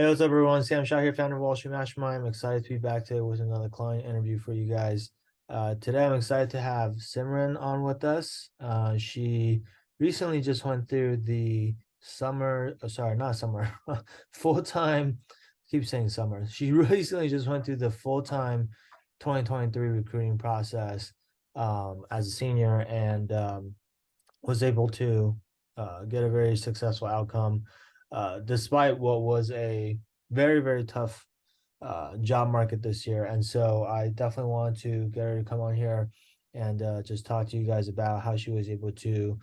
What's up, everyone? Sam Shaw here, founder of Wall Street Mastermind. I'm excited to be back today with another client interview for you guys. Today, I'm excited to have Simran on with us. She recently just went through the not summer, full-time, keep saying summer. She recently just went through the full-time 2023 recruiting process as a senior and was able to get a very successful outcome despite what was a very, very tough job market this year. And so I definitely want to get her to come on here and just talk to you guys about how she was able to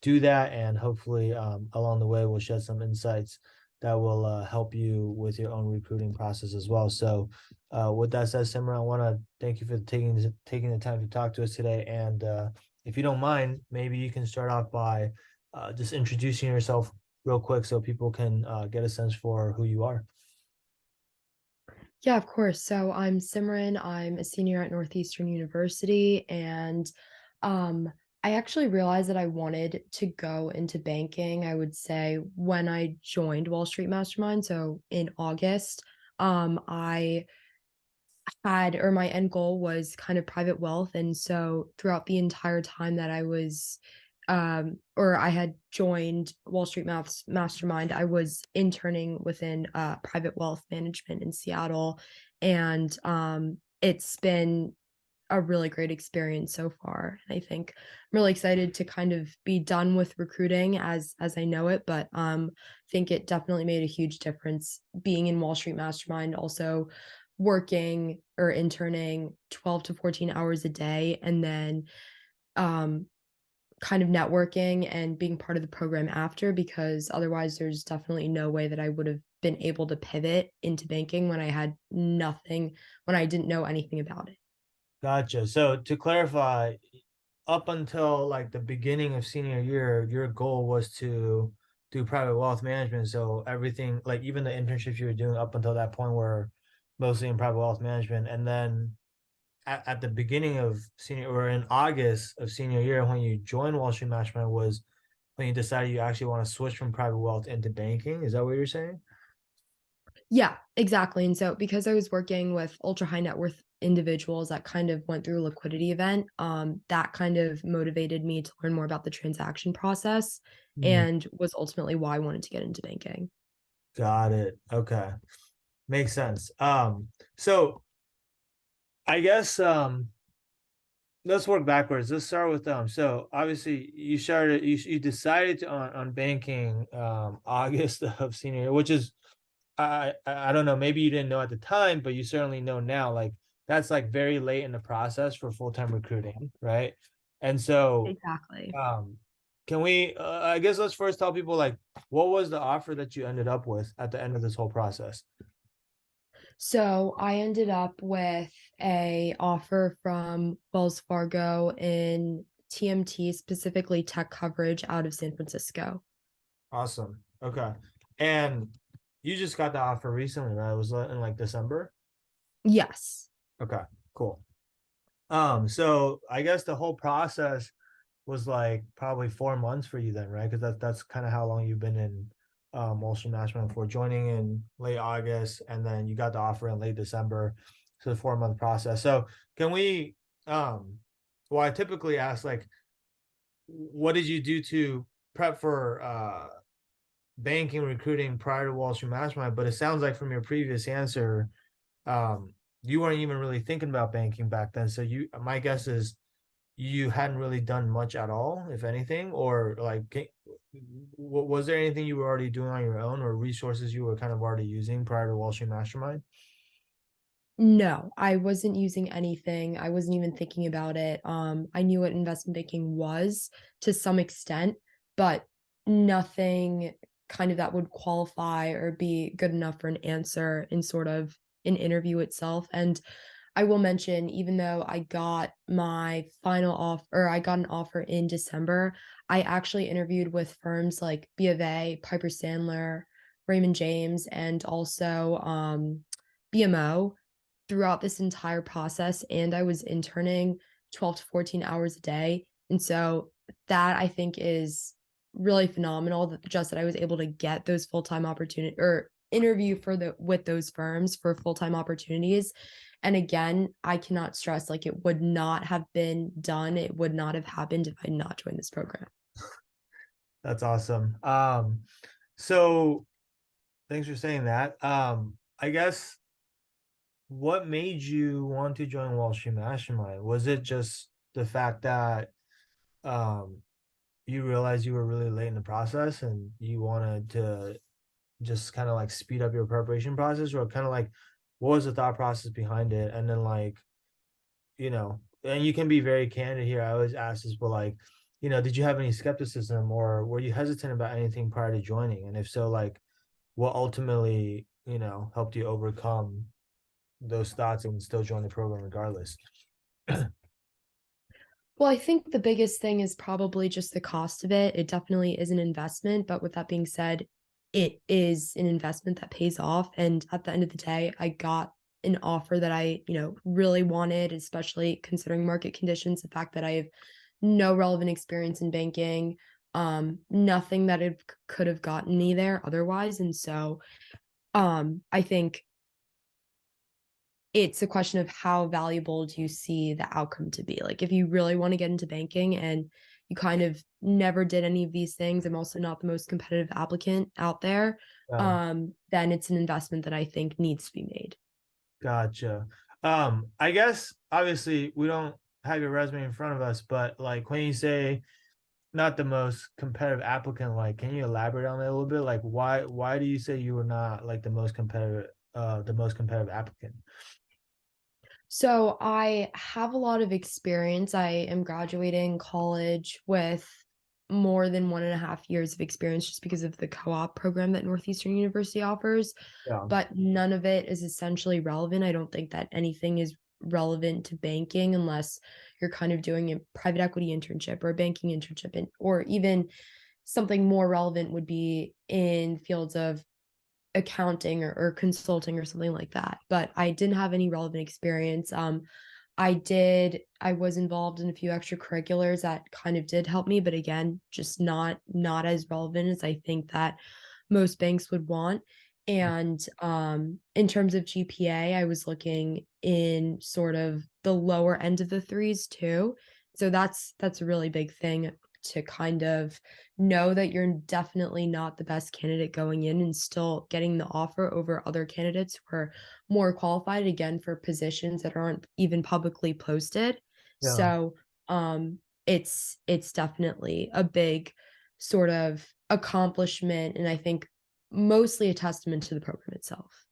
do that. And hopefully, along the way, we'll shed some insights that will help you with your own recruiting process as well. So, with that said, Simran, I want to thank you for taking the time to talk to us today. And if you don't mind, maybe you can start off by just introducing yourself real quick so people can get a sense for who you are. Yeah, of course. So I'm Simran. I'm a senior at Northeastern University, and um, I actually realized that I wanted to go into banking, I would say, when I joined Wall Street Mastermind. So in August, I had, or my end goal was kind of private wealth. And so throughout the entire time that I was, or I had joined Wall Street Mastermind, I was interning within private wealth management in Seattle. And it's been a really great experience so far. And I think I'm really excited to kind of be done with recruiting as I know it, but I think it definitely made a huge difference being in Wall Street Mastermind, also working or interning 12 to 14 hours a day, and then um kind of networking and being part of the program after, because otherwise there's definitely no way that I would have been able to pivot into banking when I had nothing, when I didn't know anything about it. Gotcha. So to clarify, up until like the beginning of senior year, your goal was to do private wealth management. So everything, like even the internships you were doing up until that point were mostly in private wealth management. And then at the beginning of senior or in August of senior year, when you joined Wall Street Management, was when you decided you actually want to switch from private wealth into banking. Is that what you're saying? Yeah, exactly. And so because I was working with ultra high net worth individuals that kind of went through a liquidity event, that kind of motivated me to learn more about the transaction process, Mm, and was ultimately why I wanted to get into banking. got it. Okay. Makes sense. So I guess let's work backwards. Let's start with so obviously you decided to, on banking August of senior year, which is I don't know, maybe you didn't know at the time, but you certainly know now. Like that's like very late in the process for full-time recruiting, right? And so Exactly. um can we I guess let's first tell people like what was the offer that you ended up with at the end of this whole process? So I ended up with a offer from Wells Fargo in TMT, specifically tech coverage out of San Francisco. Awesome. Okay. And you just got the offer recently, right? It was in like December. Yes. Okay, cool. So I guess the whole process was like probably 4 months for you then, right? Because that's kind of how long you've been in Molson National before joining in late August, and then you got the offer in late December. So the 4 month process. So can we well, I typically ask like what did you do to prep for banking recruiting prior to Wall Street Mastermind? But it sounds like from your previous answer, um, you weren't even really thinking about banking back then. So my guess is you hadn't really done much at all, if anything, or like, was there anything you were already doing on your own or resources you were kind of already using prior to Wall Street Mastermind? No, I wasn't using anything. I wasn't even thinking about it. I knew what investment banking was to some extent, but nothing kind of that would qualify or be good enough for an answer in sort of an interview itself. And I will mention, even though I got my final offer, or I got an offer in December, I actually interviewed with firms like B of A, Piper Sandler, Raymond James, and also BMO throughout this entire process. And I was interning 12 to 14 hours a day. And so that I think is really phenomenal, that just that I was able to get those full-time opportunity or interview for the with those firms for full-time opportunities. And again, I cannot stress like it would not have been done. It would not have happened if I had not joined this program. That's awesome. So thanks for saying that. I guess what made you want to join Wall Street Mastermind? Was it just the fact that um you realized you were really late in the process and you wanted to just kind of like speed up your preparation process, or kind of like what was the thought process behind it? And then like, and you can be very candid here. I always ask this, but like, did you have any skepticism or were you hesitant about anything prior to joining? And if so, like what ultimately, helped you overcome those thoughts and still join the program regardless? Well, I think the biggest thing is probably just the cost of it. It definitely is an investment, but with that being said, it is an investment that pays off. And at the end of the day, I got an offer that I, really wanted, especially considering market conditions, the fact that I have no relevant experience in banking, nothing that it could have gotten me there otherwise. And so I think it's a question of how valuable do you see the outcome to be. Like if you really want to get into banking and you kind of never did any of these things, I'm also not the most competitive applicant out there, Yeah, then it's an investment that I think needs to be made. gotcha. I guess obviously we don't have your resume in front of us, but like when you say not the most competitive applicant, like can you elaborate on that a little bit? Like why do you say you were not like the most competitive applicant? So I have a lot of experience. I am graduating college with more than 1.5 years of experience just because of the co-op program that Northeastern University offers, Yeah, but none of it is essentially relevant. I don't think that anything is relevant to banking unless you're kind of doing a private equity internship or a banking internship, or even something more relevant would be in fields of accounting or consulting or something like that. But I didn't have any relevant experience. I was involved in a few extracurriculars that kind of did help me, but again, just not as relevant as I think that most banks would want. And in terms of GPA, I was looking in sort of the lower end of the threes too. So that's a really big thing to kind of know that you're definitely not the best candidate going in and still getting the offer over other candidates who are more qualified, again, for positions that aren't even publicly posted. yeah. So it's definitely a big sort of accomplishment, and I think mostly a testament to the program itself.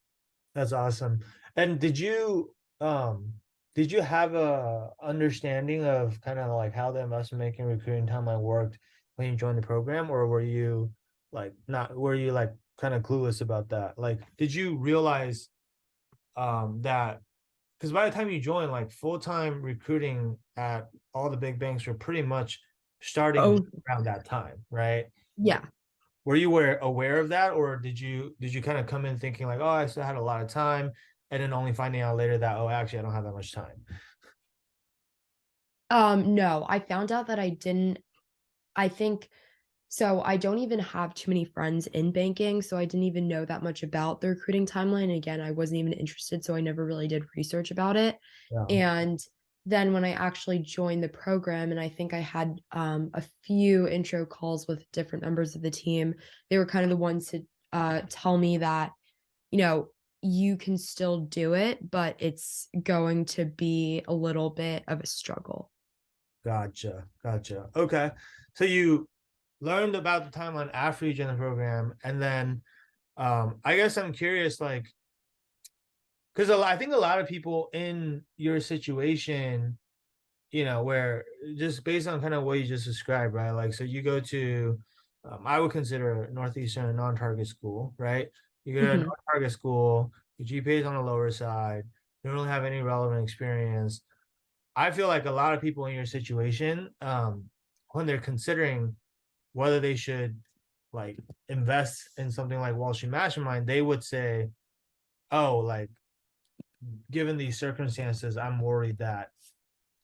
That's awesome. And did you have a understanding of kind of like how the investment banking recruiting timeline worked when you joined the program, or were you like not were you like kind of clueless about that? Like, did you realize that because by the time you joined, like full-time recruiting at all the big banks were pretty much starting Oh, around that time, right? yeah. Were you aware of that, or did you kind of come in thinking like, oh, I still had a lot of time, and then only finding out later that, oh, actually, I don't have that much time? No, I found out that I didn't. I think so. I don't even have too many friends in banking, so I didn't even know that much about the recruiting timeline. And again, I wasn't even interested, so I never really did research about it. Yeah, And then when I actually joined the program, and I think I had a few intro calls with different members of the team, they were kind of the ones to tell me that, you know, you can still do it, but it's going to be a little bit of a struggle. gotcha. Okay, so you learned about the timeline after you joined the program, and then I guess I'm curious, like, because I think a lot of people in your situation, where just based on kind of what you just described, right? Like, so you go to, I would consider Northeastern a non-target school, right? You go to a Mhm. non-target school, your GPA is on the lower side, you don't really have any relevant experience. I feel like a lot of people in your situation, when they're considering whether they should like invest in something like Wall Street Mastermind, they would say, oh, like, given these circumstances, I'm worried that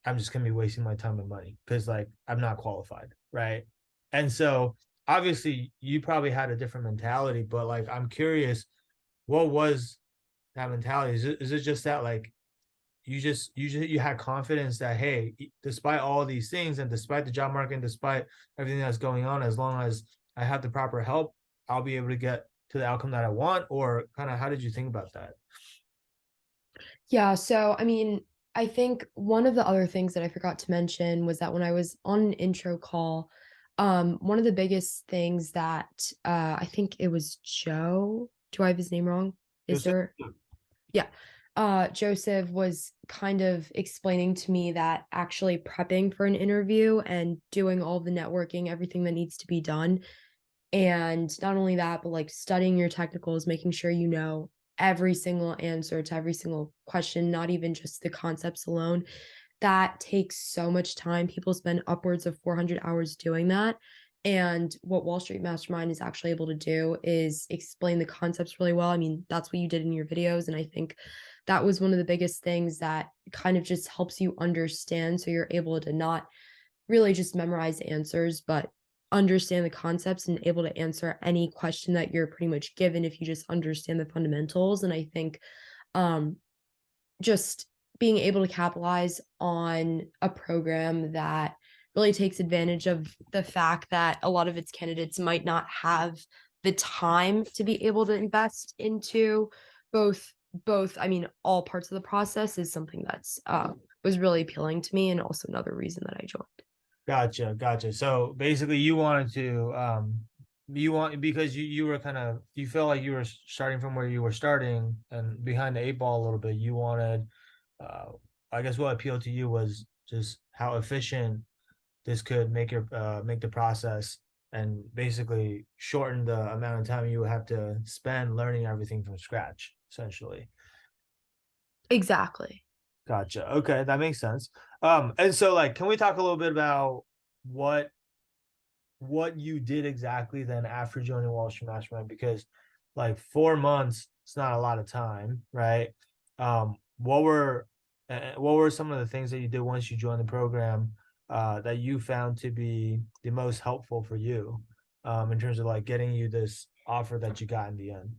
I'm just gonna be wasting my time and money because like I'm not qualified, right? And so obviously you probably had a different mentality, but like I'm curious, what was that mentality? Is it just that like you had confidence that hey, despite all these things and despite the job market and despite everything that's going on, as long as I have the proper help, I'll be able to get to the outcome that I want? Or kind of how did you think about that? Yeah, so I mean, I think one of the other things that I forgot to mention was that when I was on an intro call, one of the biggest things that I think it was Joe. Do I have his name wrong? Is Joseph? there? Yeah. Joseph was kind of explaining to me that actually prepping for an interview and doing all the networking, everything that needs to be done, and not only that, but like studying your technicals, making sure you know every single answer to every single question, not even just the concepts alone. That takes so much time. People spend upwards of 400 hours doing that. And what Wall Street Mastermind is actually able to do is explain the concepts really well. I mean, that's what you did in your videos. And I think that was one of the biggest things that kind of just helps you understand. So you're able to not really just memorize answers, but understand the concepts and able to answer any question that you're pretty much given if you just understand the fundamentals. And I think um, just being able to capitalize on a program that really takes advantage of the fact that a lot of its candidates might not have the time to be able to invest into both I mean all parts of the process is something that's was really appealing to me and also another reason that I joined. Gotcha, gotcha. So basically, you wanted to, you want because you were kind of you felt like you were starting from where you were starting and behind the eight ball a little bit. You wanted, uh, I guess what appealed to you was just how efficient this could make the process and basically shorten the amount of time you would have to spend learning everything from scratch, essentially. Exactly. Gotcha. Okay, that makes sense. And so like, can we talk a little bit about what what you did exactly then after joining Wall Street Mastermind? Because like 4 months, it's not a lot of time, right? What were what were some of the things that you did once you joined the program that you found to be the most helpful for you in terms of like getting you this offer that you got in the end?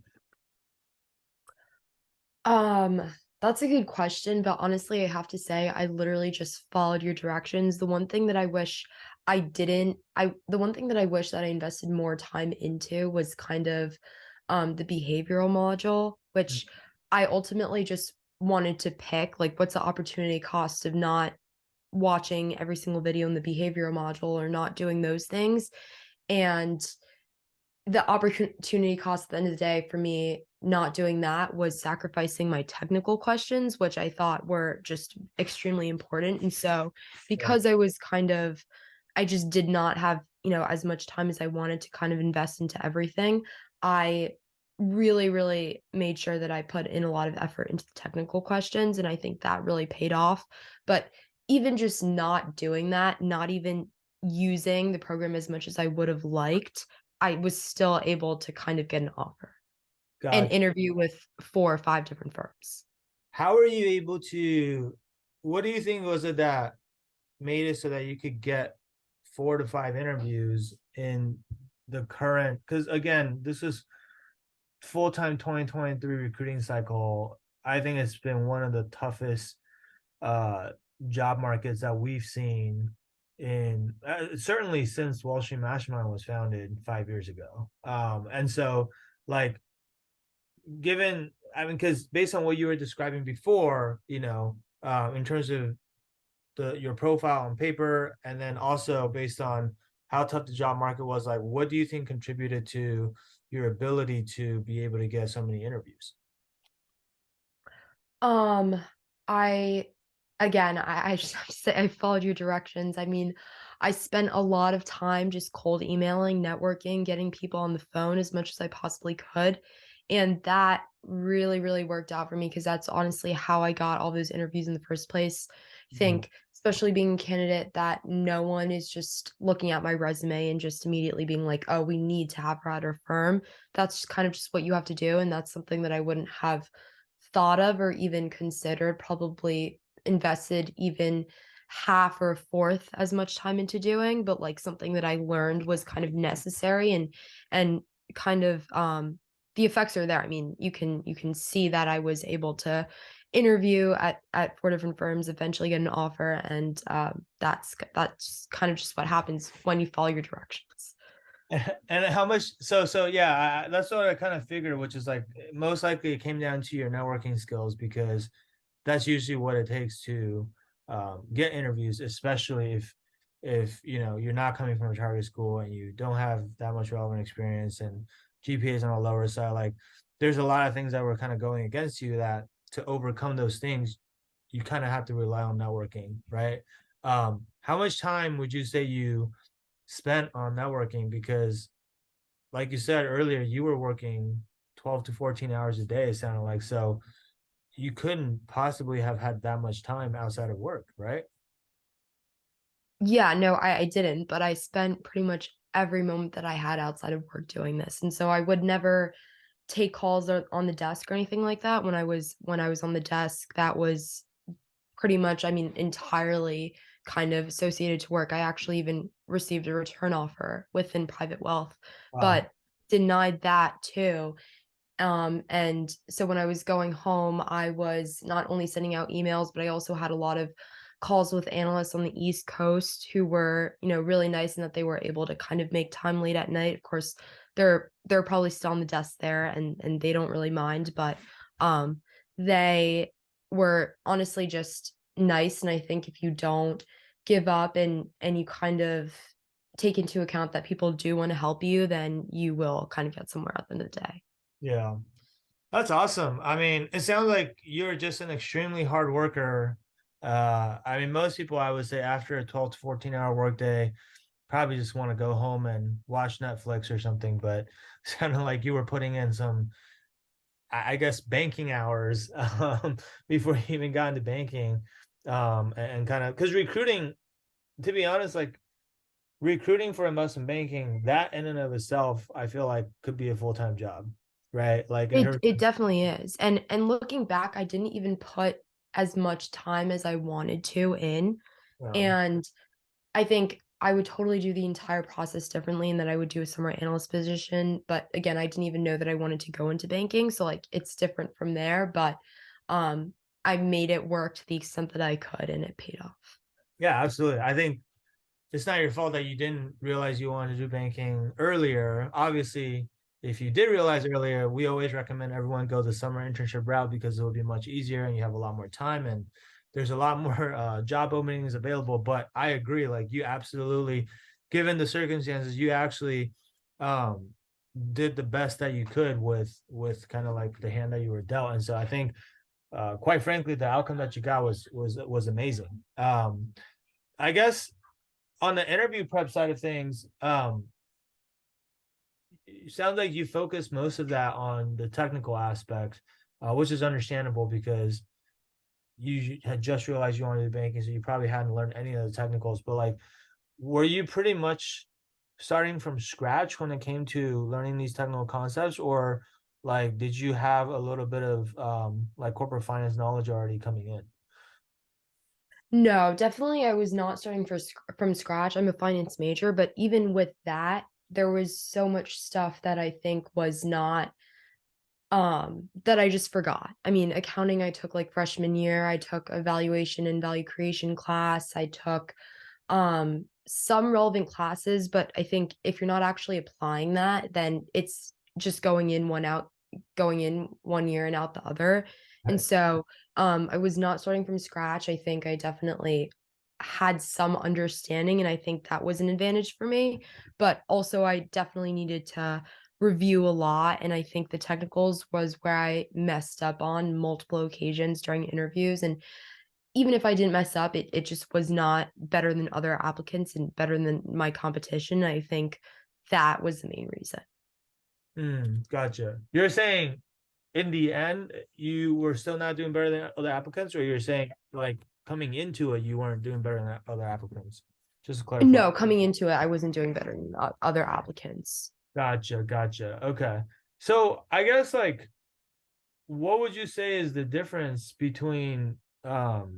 Um, that's a good question, but honestly, I have to say I literally just followed your directions. The one thing that I wish I didn't I the one thing that I wish that I invested more time into was kind of the behavioral module, which I ultimately just wanted to pick like what's the opportunity cost of not watching every single video in the behavioral module or not doing those things. And the opportunity cost at the end of the day for me not doing that was sacrificing my technical questions, which I thought were just extremely important. And so Right. because I just did not have, as much time as I wanted to kind of invest into everything, I really, really made sure that I put in a lot of effort into the technical questions. And I think that really paid off. But even just not doing that, not even using the program as much as I would have liked, I was still able to kind of get an offer and God, interview with 4 or 5 different firms. how are you able to? What do you think was it that made it so that you could get 4 to 5 interviews in the current? Because again, this is full-time 2023 recruiting cycle. I think it's been one of the toughest uh job markets that we've seen in certainly since Wall Street Mastermind was founded 5 years ago. And so like given I mean because based on what you were describing before, in terms of the your profile on paper, and then also based on how tough the job market was, like what do you think contributed to your ability to be able to get so many interviews? Um, I again, I just have to say I followed your directions. I mean, I spent a lot of time just cold emailing, networking, getting people on the phone as much as I possibly could. And that really, really worked out for me because that's honestly how I got all those interviews in the first place. I Mhm. think, especially being a candidate, that no one is just looking at my resume and just immediately being like, oh, we need to have her at our firm. That's kind of just what you have to do. And that's something that I wouldn't have thought of or even considered, probably invested even half or a fourth as much time into doing, but like something that I learned was kind of necessary and kind of the effects are there. I mean, you can see that I was able to interview at 4 different firms, eventually get an offer, and, that's kind of just what happens when you follow your directions. And how much so yeah, that's what I kind of figured, which is like most likely it came down to your networking skills because that's usually what it takes to get interviews, especially if you know you're not coming from a target school and you don't have that much relevant experience and GPA is on the lower side. Like there's a lot of things that were kind of going against you that to overcome those things, you kind of have to rely on networking, right? How much time would you say you spent on networking? Because like you said earlier, you were working 12 to 14 hours a day, it sounded like. So you couldn't possibly have had that much time outside of work, right? Yeah, no, I didn't, but I spent pretty much every moment that I had outside of work doing this, and so I would never take calls on the desk or anything like that. When I was on the desk, that was pretty much, I mean, entirely kind of associated to work. I actually even received a return offer within private wealth, Wow. but denied that too. And so when I was going home, I was not only sending out emails, but I also had a lot of calls with analysts on the East Coast who were, really nice and that they were able to kind of make time late at night. Of course, they're probably still on the desk there and they don't really mind, but um they were honestly just nice. And I think if you don't give up and you kind of take into account that people do want to help you, then you will kind of get somewhere at the end of the day. Yeah. That's awesome. I mean, it sounds like you're just an extremely hard worker. I mean, most people I would say after a 12 to 14-hour workday probably just want to go home and watch Netflix or something, but sounded like you were putting in some, I guess, banking hours before you even got into banking. And kind of because recruiting, to be honest, like recruiting for investment banking, that in and of itself, I feel like could be a full-time job, right? Like in It terms it definitely is, and looking back, I didn't even put as much time as I wanted to in, of, and I think I would totally do the entire process differently and that I would do a summer analyst position, but again, I didn't even know that I wanted to go into banking, so, like, it's different from there, but, I made it work to the extent that I could, and it paid off. yeah, absolutely. I think it's not your fault that you didn't realize you wanted to do banking earlier. Obviously, if you did realize earlier, we always recommend everyone go the summer internship route because it will be much easier and you have a lot more time and there's a lot more job openings available. But I agree, like you absolutely, given the circumstances, you actually um, did the best that you could with kind of like the hand that you were dealt. And so I think, quite frankly, the outcome that you got was amazing. I guess on the interview prep side of things, it sounds like you focus most of that on the technical aspect, which is understandable because you had just realized you wanted to do banking, so you probably hadn't learned any of the technicals. But like, were you pretty much starting from scratch when it came to learning these technical concepts, or like did you have a little bit of like corporate finance knowledge already coming in? No, definitely I was not starting from scratch. I'm a finance major, but even with that, there was so much stuff that I think was not that I just forgot. I mean, accounting I took like freshman year, I took evaluation and value creation class, I took some relevant classes, but I think if you're not actually applying that, then it's just going in one year and out the other. And Right. so I was not starting from scratch. I think I definitely had some understanding and I think that was an advantage for me, but also I definitely needed to review a lot, and I think the technicals was where I messed up on multiple occasions during interviews, and even if I didn't mess up, it just was not better than other applicants and better than my competition. I think that was the main reason. Gotcha. You're saying in the end, you were still not doing better than other applicants, or you're saying like coming into it, you weren't doing better than other applicants? Just to clarify. No, coming into it, I wasn't doing better than other applicants. Gotcha, gotcha. Okay. So I guess like what would you say is the difference between kind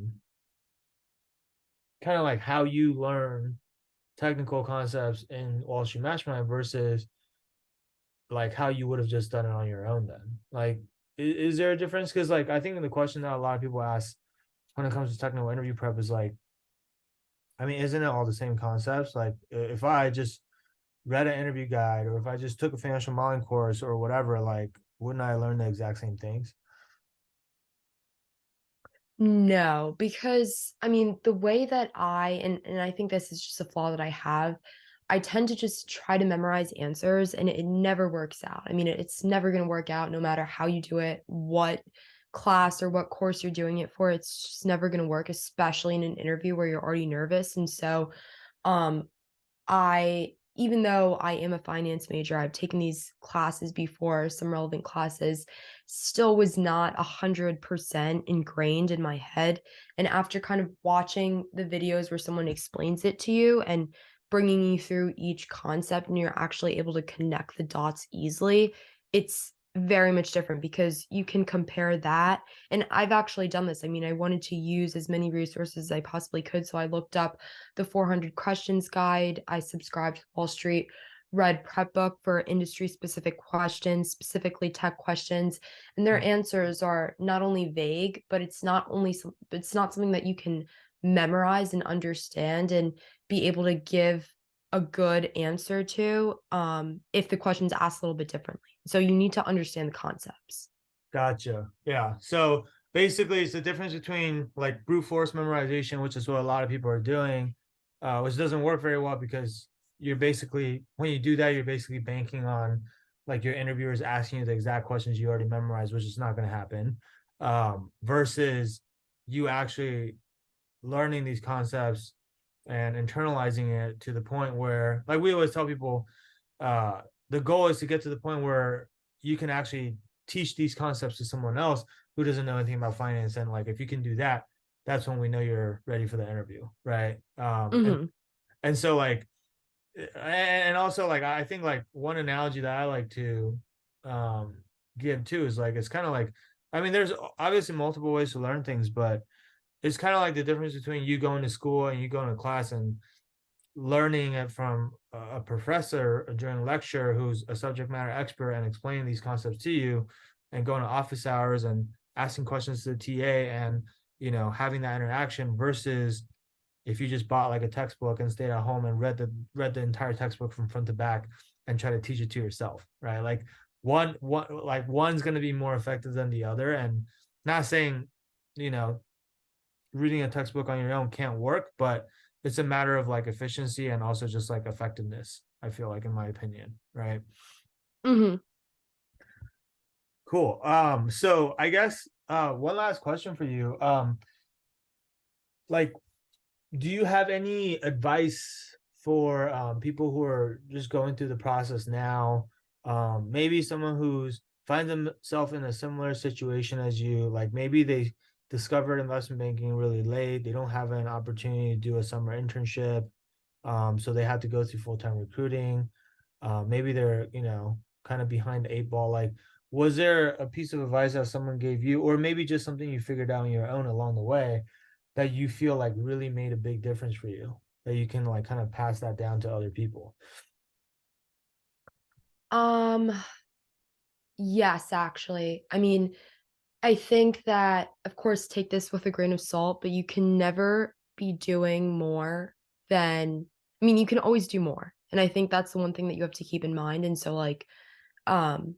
of like how you learn technical concepts in Wall Street Mastermind versus like how you would have just done it on your own then? Like, is there a difference? Because like I think the question that a lot of people ask when it comes to technical interview prep is like, I mean, isn't it all the same concepts? Like, if I just read an interview guide or if I just took a financial modeling course or whatever, like, wouldn't I learn the exact same things? No, because I mean, the way that and I think this is just a flaw that I have, I tend to just try to memorize answers and it never works out. I mean, it's never going to work out no matter how you do it, what class or what course you're doing it for. It's just never going to work, especially in an interview where you're already nervous. And so, um, I even though I am a finance major, I've taken these classes before, some relevant classes, still was not 100% ingrained in my head. And after kind of watching the videos where someone explains it to you and bringing you through each concept and you're actually able to connect the dots easily, it's very much different because you can compare that. And I've actually done this. I mean, I wanted to use as many resources as I possibly could. So I looked up the 400 questions guide. I subscribed to Wall Street Red Prep book for industry specific questions, specifically tech questions, and their Mm. answers are not only vague, but it's not something that you can memorize and understand and be able to give a good answer to if the question's asked a little bit differently. So you need to understand the concepts. Gotcha. Yeah. So basically, it's the difference between like brute force memorization, which is what a lot of people are doing, which doesn't work very well because you're basically, when you do that, you're basically banking on like your interviewers asking you the exact questions you already memorized, which is not going to happen, versus you actually learning these concepts and internalizing it to the point where, like we always tell people, the goal is to get to the point where you can actually teach these concepts to someone else who doesn't know anything about finance. And like, if you can do that, that's when we know you're ready for the interview, right? Mhm. And so like, and also like, I think like one analogy that I like to um, give too is like, it's kind of like, I mean, there's obviously multiple ways to learn things, but it's kind of like the difference between you going to school and you going to class and learning it from a professor during lecture who's a subject matter expert and explaining these concepts to you, and going to office hours and asking questions to the TA and having that interaction versus if you just bought like a textbook and stayed at home and read the entire textbook from front to back and try to teach it to yourself, right? Like one's going to be more effective than the other. And not saying you know reading a textbook on your own can't work, but it's a matter of like efficiency and also just like effectiveness, I feel like, in my opinion, right? Mhm. Cool. So I guess one last question for you. Like, do you have any advice for people who are just going through the process now? Maybe someone who's finds themselves in a similar situation as you, like maybe they discovered investment banking really late, they don't have an opportunity to do a summer internship, so they have to go through full-time recruiting. Maybe they're, kind of behind the eight ball. Like, was there a piece of advice that someone gave you, or maybe just something you figured out on your own along the way that you feel like really made a big difference for you, that you can like kind of pass that down to other people? Um, yes, actually. I mean, I think that, of course, take this with a grain of salt, but you can never be doing more than, I mean, you can always do more. And I think that's the one thing that you have to keep in mind. And so, like, um,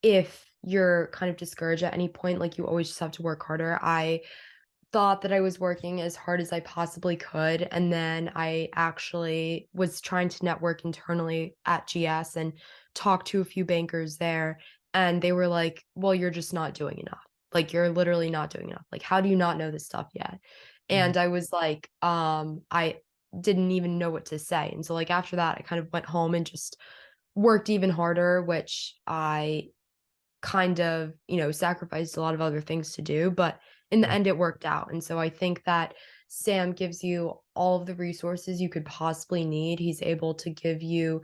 if you're kind of discouraged at any point, like, you always just have to work harder. I thought that I was working as hard as I possibly could, and then I actually was trying to network internally at GS and talk to a few bankers there, and they were like, "Well, you're just not doing enough. Like, you're literally not doing enough. Like, how do you not know this stuff yet?" Mm. And I was like, I didn't even know what to say, and so, like, after that, I kind of went home and just worked even harder, which I kind of, sacrificed a lot of other things to do, but in the Yeah. end, it worked out. And so I think that Sam gives you all of the resources you could possibly need. He's able to give you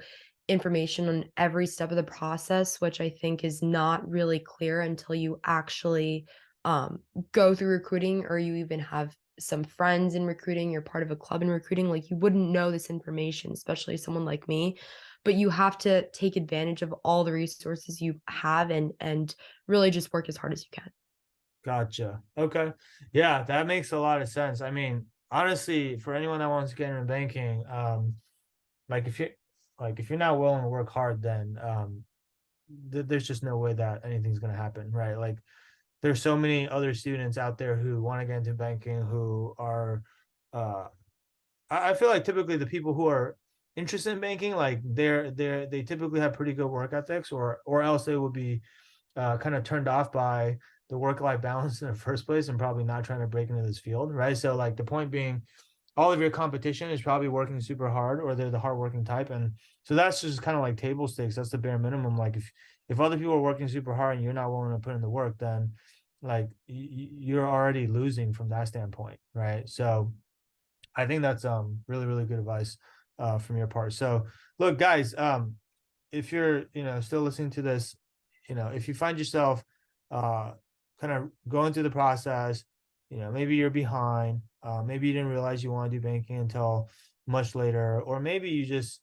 information on every step of the process, which I think is not really clear until you actually um, go through recruiting or you even have some friends in recruiting, you're part of a club in recruiting, like, you wouldn't know this information, especially someone like me, but you have to take advantage of all the resources you have and really just work as hard as you can. Gotcha. Okay. Yeah, that makes a lot of sense. I mean, honestly, for anyone that wants to get into banking, like if you're not willing to work hard, then there's just no way that anything's gonna happen, right? Like there's so many other students out there who want to get into banking who are uh I feel like typically the people who are interested in banking, like they typically have pretty good work ethics, or else they would be kind of turned off by the work-life balance in the first place and probably not trying to break into this field, right? So like the point being, all of your competition is probably working super hard, or they're the hardworking type, and so that's just kind of like table stakes. That's the bare minimum. Like if other people are working super hard and you're not willing to put in the work, then like you're already losing from that standpoint, right? So I think that's really really good advice from your part. So look, guys, if you're still listening to this, if you find yourself uh kind of going through the process, maybe you're behind, maybe you didn't realize you want to do banking until much later, or maybe you just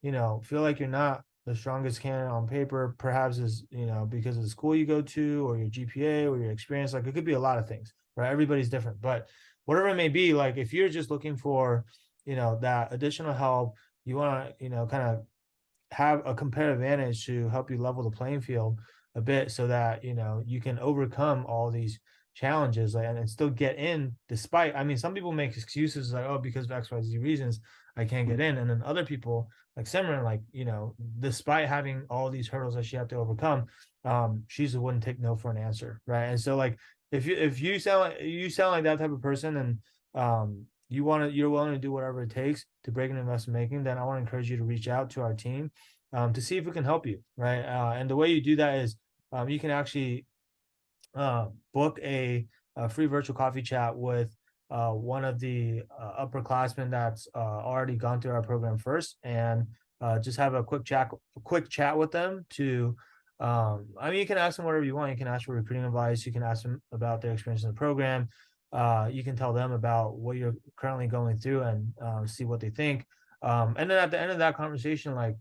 feel like you're not the strongest candidate on paper, perhaps is because of the school you go to or your GPA or your experience. Like it could be a lot of things, right? Everybody's different, but whatever it may be, like if you're just looking for that additional help, you want to kind of have a competitive advantage to help you level the playing field a bit so that you can overcome all these challenges, like, and still get in. Despite, I mean, some people make excuses like, oh, because of XYZ reasons I can't get in, and then other people like Simran, like despite having all these hurdles that she had to overcome, she's wouldn't take no for an answer, right? And so like if you sound like that type of person, and you're willing to do whatever it takes to break into investment banking, then I want to encourage you to reach out to our team to see if we can help you, right? And the way you do that is you can actually book a free virtual coffee chat with one of the upperclassmen that's already gone through our program first, and just have a quick chat with them to. I mean, you can ask them whatever you want. You can ask for recruiting advice. You can ask them about their experience in the program. You can tell them about what you're currently going through and see what they think. And then at the end of that conversation, like,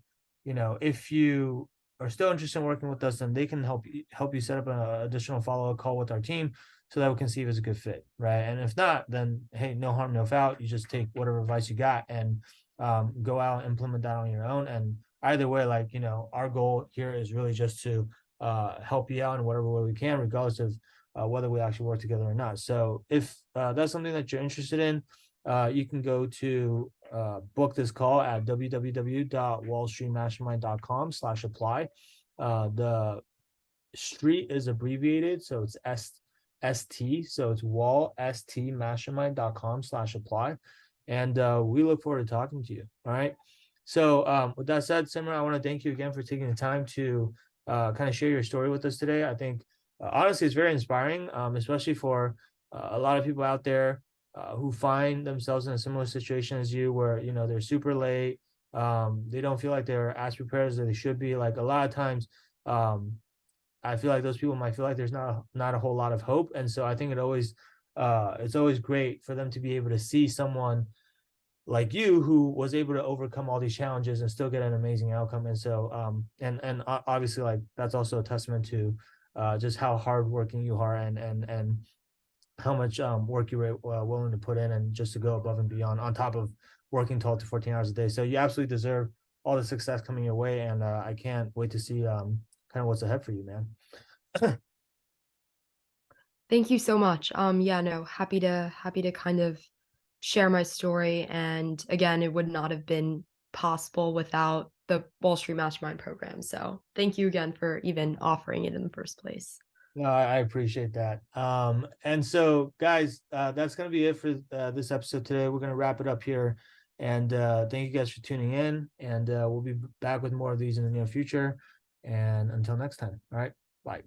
if you are still interested in working with us, then they can help you set up an additional follow-up call with our team so that we can see if it's a good fit, right? And if not, then hey, no harm, no foul. You just take whatever advice you got and go out and implement that on your own. And either way, like our goal here is really just to help you out in whatever way we can, regardless of whether we actually work together or not. So if that's something that you're interested in, you can go to book this call at www.wallstreetmastermind.com/apply. The street is abbreviated, so it's ST, so it's wallstmastermind.com/apply. And we look forward to talking to you. All right. So with that said, Simran, I want to thank you again for taking the time to kind of share your story with us today. I think honestly, it's very inspiring, especially for a lot of people out there who find themselves in a similar situation as you, where they're super late. They don't feel like they're as prepared as they should be. Like a lot of times, I feel like those people might feel like there's not a whole lot of hope, and so I think it's always great for them to be able to see someone like you who was able to overcome all these challenges and still get an amazing outcome. And so and obviously, like, that's also a testament to just how hardworking you are, and how much work you were willing to put in, and just to go above and beyond on top of working 12 to 14 hours a day. So you absolutely deserve all the success coming your way, and I can't wait to see kind of what's ahead for you, man. Thank you so much. Yeah, no, happy to kind of share my story. And again, it would not have been possible without the Wall Street Mastermind program. So thank you again for even offering it in the first place. No, I appreciate that. And so, guys, that's going to be it for this episode today. We're going to wrap it up here. And thank you guys for tuning in. And we'll be back with more of these in the near future. And until next time, all right, bye.